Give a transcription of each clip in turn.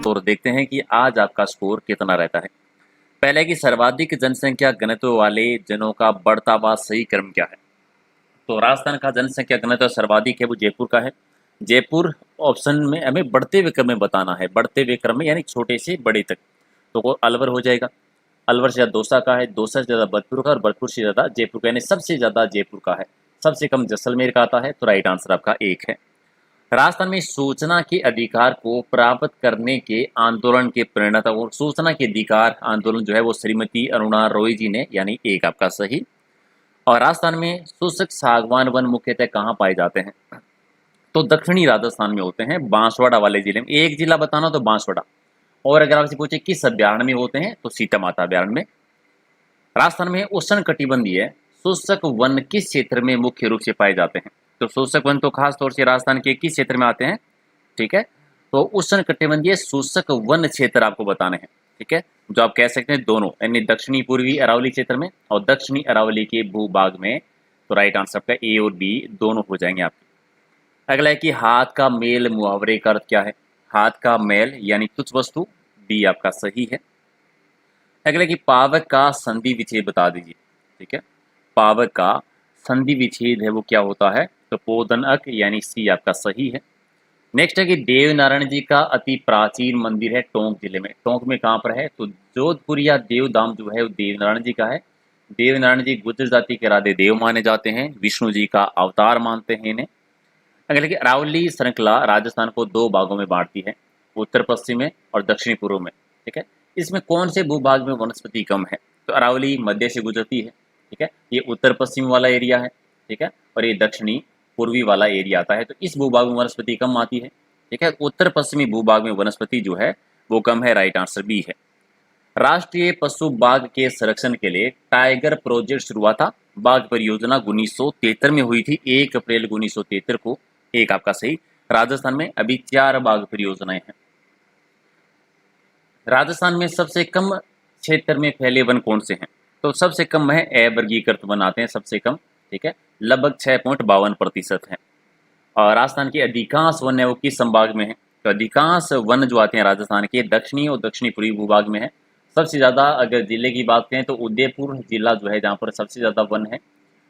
और देखते हैं कि आज आपका स्कोर कितना रहता है। पहले की सर्वाधिक जनसंख्या घनत्व वाले जनों का बढ़ता हुआ सही क्रम क्या है? तो राजस्थान का जनसंख्या घनत्व सर्वाधिक है वो जयपुर का है। जयपुर ऑप्शन में हमें बढ़ते हुए क्रम में बताना है, बढ़ते हुए क्रम में यानी छोटे से बड़े तक। तो वो अलवर हो जाएगा। अलवर से ज़्यादा दौसा का है, दौसा से ज़्यादा भरतपुर का और भरतपुर से ज़्यादा जयपुर का, यानी सबसे ज़्यादा जयपुर का है। सबसे कम जैसलमेर का आता है। तो राइट आंसर आपका एक है। राजस्थान में सूचना के अधिकार को प्राप्त करने के आंदोलन के प्रेरणा और सूचना के अधिकार आंदोलन जो है वो श्रीमती अरुणा रॉय जी ने, यानी एक आपका सही। और राजस्थान में शुष्क सागवान वन मुख्यतः कहाँ पाए जाते हैं? तो दक्षिणी राजस्थान में होते हैं, बांसवाड़ा वाले जिले में। एक जिला बताना तो बांसवाड़ा। और अगर आपसे पूछे किस अभ्यारण्य में होते हैं, तो सीता माता अभ्यारण्य में। राजस्थान में उष्ण कटिबंधीय शुष्क वन किस क्षेत्र में मुख्य रूप से पाए जाते हैं? तो शुष्क वन तो खास तौर से राजस्थान के किस क्षेत्र में आते हैं? ठीक है, तो उष्ण कटिबंधीय शुष्क वन क्षेत्र आपको बताने हैं। ठीक है, जो आप कह सकते हैं दोनों, यानी दक्षिणी पूर्वी अरावली क्षेत्र में और दक्षिणी अरावली के भूभाग में। तो राइट आंसर आपका ए और बी दोनों हो जाएंगे आपके। अगला है कि हाथ का मेल मुहावरे का अर्थ क्या है? हाथ का मेल यानी तुच्छ वस्तु, बी आपका सही है। अगला है कि पावक का संधि विच्छेद बता दीजिए। ठीक है, पावक का संधि विच्छेद है वो क्या होता है? तो पोधन अक, यानी सी आपका सही है। नेक्स्ट है कि देवनारायण जी का अति प्राचीन मंदिर है टोंक जिले में। टोंक में कहाँ पर है? तो जोधपुर या देवधाम जो है वो देवनारायण जी का है। देवनारायण जी गुर्जर जाति के राधे देव माने जाते हैं, विष्णु जी का अवतार मानते हैं इन्हें। अगले कि अरावली श्रृंखला राजस्थान को दो भागों में बांटती है, उत्तर पश्चिम में और दक्षिणी पूर्व में। ठीक है, इसमें कौन से भूभाग में वनस्पति कम है? तो अरावली मध्य से गुजरती है। ठीक है, ये उत्तर पश्चिम वाला एरिया है। ठीक है, और ये दक्षिणी पूर्वी वाला एरिया आता है। तो इस भूभाग में वनस्पति कम आती है। ठीक है, उत्तर पश्चिमी भूभाग में वनस्पति जो है वो कम है। राइट आंसर बी है। राष्ट्रीय पशु बाघ के संरक्षण के लिए टाइगर प्रोजेक्ट शुरू हुआ था। बाघ परियोजना 1973 में हुई थी, 1 अप्रैल 1973 को। एक आपका सही। राजस्थान में अभी 4 बाघ परियोजनाएं हैं। राजस्थान में सबसे कम क्षेत्र में फैले वन कौन से हैं? तो सबसे कम है अवर्गीकृत वन आते हैं सबसे कम। ठीक है, लगभग 6.52% है। और राजस्थान के अधिकांश वन है वो किस संभाग में है? तो अधिकांश वन जो आते हैं राजस्थान के दक्षिणी और दक्षिणी पूर्वी भूभाग में है। सबसे ज़्यादा अगर जिले की बात करें तो उदयपुर जिला जो है जहाँ पर सबसे ज़्यादा वन है,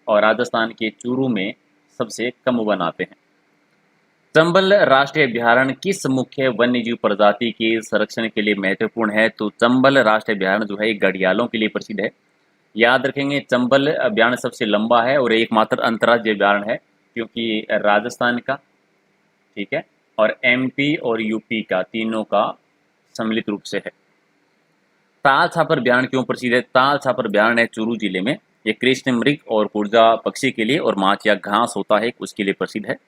और राजस्थान के चूरू में सबसे कम वन आते हैं। चंबल राष्ट्रीय अभ्यारण्य किस मुख्य वन्यजीव प्रजाति के संरक्षण के लिए महत्वपूर्ण है? तो चंबल राष्ट्रीय अभ्यारण्य जो है घड़ियालों के लिए प्रसिद्ध है। याद रखेंगे, चंबल अभ्यारण्य सबसे लंबा है और एकमात्र अंतर्राज्यीय अभ्यारण्य है, क्योंकि राजस्थान का, ठीक है, और एमपी और यूपी का, तीनों का सम्मिलित रूप से है। ताल छापर अभ्यारण्य क्यों प्रसिद्ध है? ताल छापर अभ्यारण्य है चूरू जिले में। ये कृष्ण मृग और कुर्जा पक्षी के लिए और माछ या घास होता है उसके लिए प्रसिद्ध है।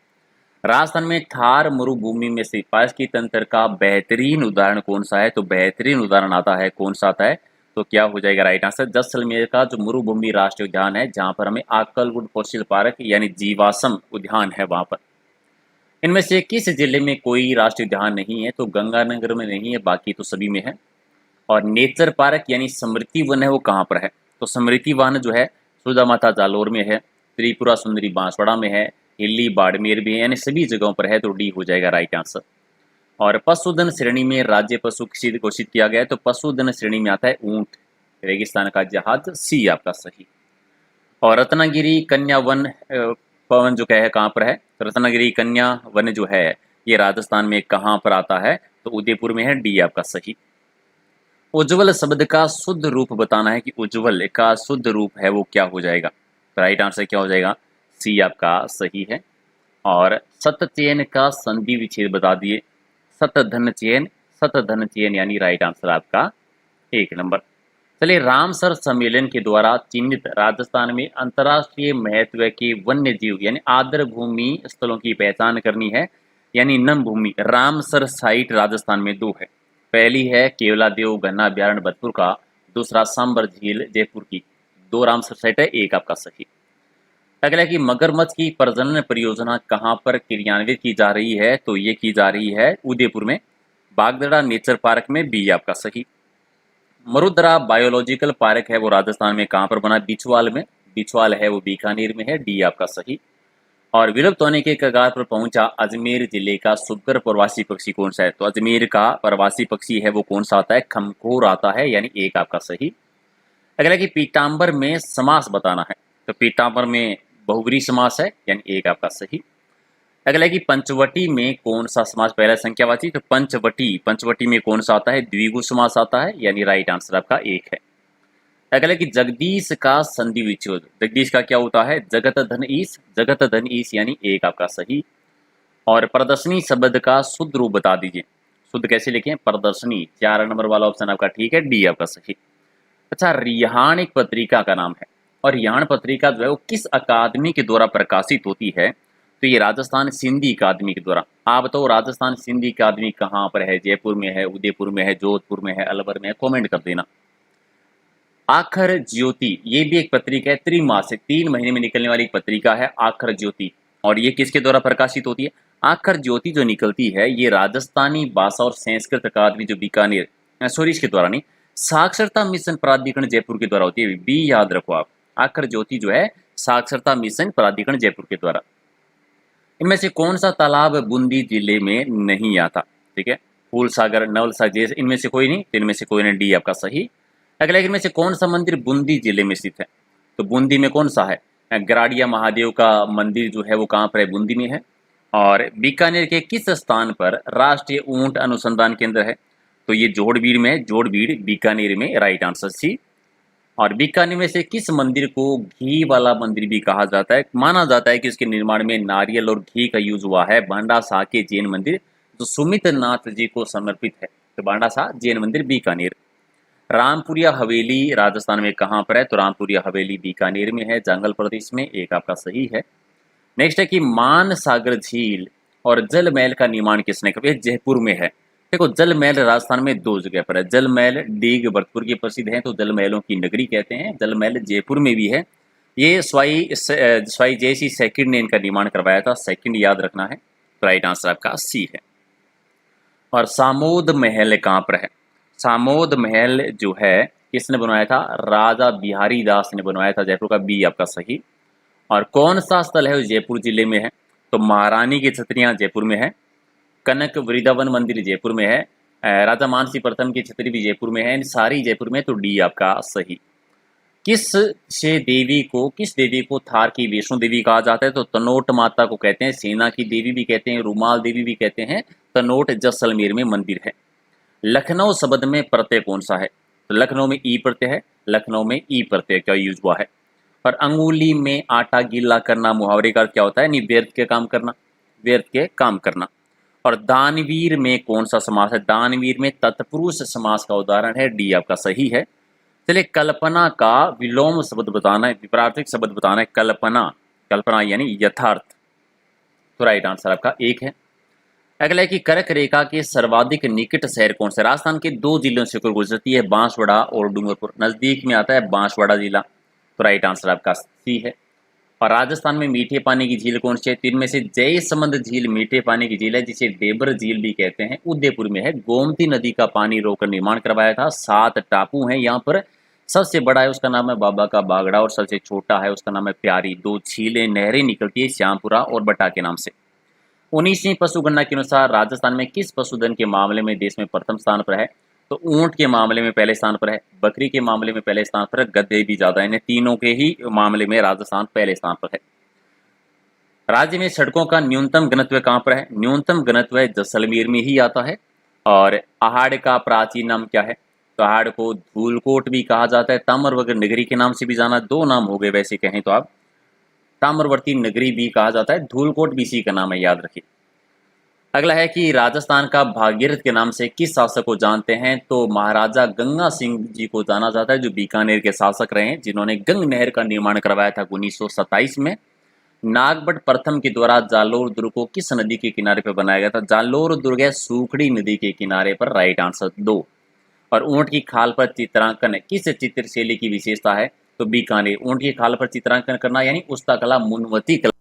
राजस्थान में थार मरुभूमि में से पारिस्थितिकी तंत्र का बेहतरीन उदाहरण कौन सा है? तो बेहतरीन उदाहरण आता है, कौन सा आता है? तो क्या हो जाएगा राइट आंसर? जैसलमेर का जो मरुभूमि राष्ट्रीय उद्यान है, जहां पर हमें आकलवुड फॉसिल पार्क यानी जीवाश्म उद्यान है वहां पर। इनमें से किस जिले में कोई राष्ट्रीय उद्यान नहीं है? तो गंगानगर में नहीं है, बाकी तो सभी में है। और नेचर पार्क यानी स्मृति वन है वो कहाँ पर है? तो स्मृति वन जो है सुधा माता जालोर में है, त्रिपुरा सुंदरी बांसवाड़ा में है, हिल्ली बाड़मेर भी है, यानी सभी जगहों पर है। तो डी हो जाएगा राइट आंसर। और पशुधन श्रेणी में राज्य पशु किसी घोषित किया गया है? तो पशुधन श्रेणी में आता है ऊंट, रेगिस्तान का जहाज, सी आपका सही। और रत्नागिरी कन्या वन पवन जो है कहाँ पर है? तो रत्नागिरी कन्या वन जो है ये राजस्थान में कहाँ पर आता है? तो उदयपुर में है, डी आपका सही। उज्ज्वल शब्द का शुद्ध रूप बताना है कि उज्ज्वल का शुद्ध रूप है वो क्या हो जाएगा? तो राइट आंसर क्या हो जाएगा? सी आपका सही है। और सतचयन का संधि विच्छेद बता दिए। सतधन चयन, सतधन चयन यानी राइट आंसर आपका 1 नंबर। चलिए, रामसर सम्मेलन के द्वारा चिन्हित राजस्थान में अंतर्राष्ट्रीय महत्व के वन्य जीव यानी आर्द्र भूमि स्थलों की पहचान करनी है, यानी नम भूमि। रामसर साइट राजस्थान में 2 है। पहली है केवलादेव गन्ना अभ्यारण्य भरतपुर का, दूसरा सांबर झील जयपुर की। 2 रामसर साइट है, एक आपका सही। अगला कि मगरमच्छ की प्रजनन परियोजना कहाँ पर क्रियान्वित की जा रही है? तो ये की जा रही है उदयपुर में, बागदड़ा नेचर पार्क में, बी आपका सही। मरुद्रा बायोलॉजिकल पार्क है वो राजस्थान में कहाँ पर बना? बिछवाल में। बिछवाल है वो बीकानेर में है, डी आपका सही। और विलुप्त होने के कगार पर पहुंचा अजमेर जिले का सुगर प्रवासी पक्षी कौन सा है? तो अजमेर का प्रवासी पक्षी है वो कौन सा आता है? खमकोर आता है, यानी एक आपका सही। अगला कि पीताम्बर में समास बताना है, तो पीताम्बर में बहुव्रीहि समास है, यानी एक आपका सही। अगला है कि पंचवटी में कौन सा समास पहला संख्यावाची? तो पंचवटी में कौन सा आता है? द्विगु समास आता है, यानी राइट आंसर आपका एक है। अगला है कि जगदीश का संधि विच्छेद, जगदीश का क्या होता है? जगत धन ईश, यानी एक आपका सही। और प्रदर्शनी शब्द का शुद्ध रूप बता दीजिए, शुद्ध कैसे लिखें? प्रदर्शनी, 4 नंबर वाला ऑप्शन आपका ठीक है, डी आपका सही। अच्छा, रिहान एक पत्रिका का नाम है, और रिहान पत्रिका जो है वो किस अकादमी के द्वारा प्रकाशित होती है? तो ये राजस्थान सिंधी अकादमी के द्वारा। आप बताओ राजस्थान सिंधी अकादमी कहाँ पर है? जयपुर में है, उदयपुर में है, जोधपुर में है, अलवर में है? कमेंट कर देना। आखर ज्योति, ये भी एक पत्रिका है, त्रैमासिक 3 महीने में निकलने वाली एक पत्रिका है आखर ज्योति, और ये किसके द्वारा प्रकाशित होती है? आखर ज्योति जो निकलती है ये राजस्थानी भाषा और संस्कृत अकादमी जो बीकानेर, सॉरी इसके द्वारा नहीं, साक्षरता मिशन प्राधिकरण जयपुर के द्वारा होती है, बी याद रखो आप। आखर ज्योति जो है साक्षरता मिशन प्राधिकरण जयपुर के द्वारा। इनमें से कौन सा तालाब बूंदी जिले में नहीं आता? ठीक है, फूल सागर, नवल सागर, इनमें से कोई नहीं, तो इनमें से कोई नहीं, डी आपका सही। अगला, इनमें से कौन सा मंदिर बूंदी जिले में स्थित है? तो बूंदी में कौन सा है? गराड़िया महादेव का मंदिर जो है वो कहाँ पर है? बूंदी में है। और बीकानेर के किस स्थान पर राष्ट्रीय ऊंट अनुसंधान केंद्र है? तो ये जोड़बीड़ में है, जोड़बीड़ बीकानेर में, राइट आंसर सी। और बीकानेर में से किस मंदिर को घी वाला मंदिर भी कहा जाता है? माना जाता है कि इसके निर्माण में नारियल और घी का यूज हुआ है। बांडा शाह के जैन मंदिर जो सुमित नाथ जी को समर्पित है, तो बांडा शाह जैन मंदिर बीकानेर। रामपुरिया हवेली राजस्थान में कहाँ पर है? तो रामपुरिया हवेली बीकानेर में है, जंगल प्रदेश में, एक आपका सही है। नेक्स्ट है कि मान सागर झील और जल महल का निर्माण किसने किया? जयपुर में है। देखो, जल महल राजस्थान में 2 जगह पर है। जल महल डीग भरतपुर के प्रसिद्ध हैं, तो जल महलों की नगरी कहते हैं। जल महल जयपुर में भी है। ये स्वाई जयसी सेकंड ने इनका निर्माण करवाया था, सेकंड याद रखना है। राइट आंसर आपका सी है। और सामोद महल कहाँ पर है? सामोद महल जो है किसने बनवाया था? राजा बिहारी दास ने बनवाया था, जयपुर का, बी आपका सही। और कौन सा स्थल है वो जयपुर जिले में है? तो महारानी की छतरियां जयपुर में है, कनक वृंदावन मंदिर जयपुर में है, राजा मानसी प्रथम की छतरी भी जयपुर में है, इन सारी जयपुर में, तो डी आपका सही। किस देवी को थार की वैष्णो देवी कहा जाता है? तो तनोट माता को कहते हैं, सेना की देवी भी कहते हैं, रुमाल देवी भी कहते हैं। तनोट जैसलमेर में मंदिर है। लखनऊ शब्द में प्रत्यय कौन सा है? तो लखनऊ में ई प्रत्यय है, लखनऊ में ई प्रत्यय क्या यूज हुआ है। और अंगुली में आटा गीला करना मुहावरे का क्या होता है? नहीं, व्यर्थ के काम करना, व्यर्थ के काम करना। और दानवीर में कौन सा समास है? दानवीर में तत्पुरुष समास का उदाहरण है, डी आपका सही है। चलिए, कल्पना का विलोम शब्द बताना है, विपरीत शब्द बताना है। कल्पना, कल्पना यानी यथार्थ, तो राइट आंसर आपका एक है। अगला है कि कर्क रेखा के सर्वाधिक निकट शहर कौन सा? राजस्थान के 2 जिलों से होकर गुजरती है, बांसवाड़ा और डूंगरपुर। नजदीक में आता है बांसवाड़ा जिला, तो राइट आंसर आपका सी है। और राजस्थान में मीठे पानी की झील कौन सी है? 3 में से जयसमंद झील मीठे पानी की झील है, जिसे डेबर झील भी कहते हैं, उदयपुर में है। गोमती नदी का पानी रोककर निर्माण करवाया था। 7 टापू हैं यहाँ पर। सबसे बड़ा है उसका नाम है बाबा का बागड़ा, और सबसे छोटा है उसका नाम है प्यारी। 2 झीलें, नहरें निकलती है, श्यामपुरा और बटा के नाम से। 19वीं पशुगणना के अनुसार राजस्थान में किस पशुधन के मामले में देश में प्रथम स्थान पर है? तो ऊंट के मामले में पहले स्थान पर है, बकरी के मामले में पहले स्थान पर है, गधे भी ज्यादा है, तीनों के ही मामले में राजस्थान पहले स्थान पर है। राज्य में सड़कों का न्यूनतम घनत्व कहाँ पर है? न्यूनतम घनत्व जैसलमेर में ही आता है। और आहड़ का प्राचीन नाम क्या है? तो आहड़ को धूलकोट भी कहा जाता है, ताम्रवर्ण नगरी के नाम से भी जाना। 2 नाम हो गए वैसे कहें तो आप, ताम्रवर्ती नगरी भी कहा जाता है, धूलकोट भी इसी का नाम है, याद रखिए। अगला है कि राजस्थान का भागीरथ के नाम से किस शासक को जानते हैं? तो महाराजा गंगा सिंह जी को जाना जाता है, जो बीकानेर के शासक रहे हैं, जिन्होंने गंग नहर का निर्माण करवाया था 1927 में। नागभट्ट प्रथम के द्वारा जालोर दुर्ग को किस नदी के किनारे पर बनाया गया था? जालोर दुर्ग है सूखड़ी नदी के किनारे पर, राइट आंसर 2। और ऊंट की खाल पर चित्रांकन किस चित्रशैली की विशेषता है? तो बीकानेर। ऊंट की खाल पर चित्रांकन करना यानी उस्ता कला, मुनवती कला।